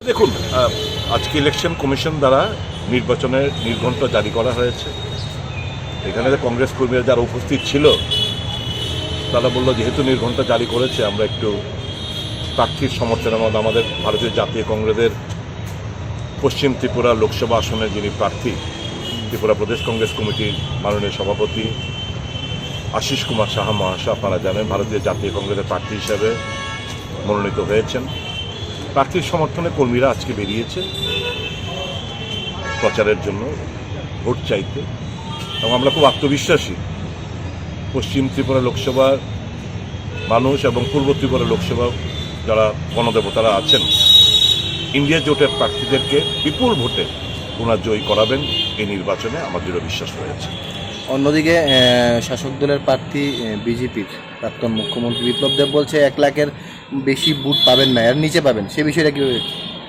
দেখুন, আজকে election commission দ্বারা নির্বাচনের নির্ঘণ্ট জারি করা হয়েছে। এখানে যে কংগ্রেস কর্মীরা যারা উপস্থিত ছিল তারা বলল, যেহেতু নির্ঘণ্ট জারি করেছে, আমরা একটু প্রার্থীর সমর্থনের মধ্যে আমাদের ভারতীয় জাতীয় কংগ্রেসের পশ্চিম ত্রিপুরা লোকসভা আসনের যিনি প্রার্থী, ত্রিপুরা প্রদেশ কংগ্রেস কমিটির মাননীয় সভাপতি আশিস কুমার সাহা মহাশয়, আপনারা জানেন ভারতীয় জাতীয় কংগ্রেসের প্রার্থী হিসেবে মনোনীত হয়েছেন। প্রার্থীর সমর্থনে কর্মীরা আজকে বেরিয়েছে প্রচারের জন্য, ভোট চাইতে, এবং আমরা খুব আত্মবিশ্বাসী পশ্চিম ত্রিপুরা লোকসভার মানুষ এবং পূর্ব ত্রিপুরা লোকসভা যারা গণদেবতারা আছেন, ইন্ডিয়া জোটের প্রার্থীদেরকে বিপুল ভোটে ওনারা জয়ী করাবেন। এই নির্বাচনে আমার দৃঢ় বিশ্বাস রয়েছে। অন্যদিকে শাসক দলের প্রার্থী বিজেপির প্রাক্তন মুখ্যমন্ত্রী বিপ্লব দেব বলছে 1 লাখের বেশি ভোট পাবেন না, এর নিচে পাবেন, সে বিষয়টা কীভাবে?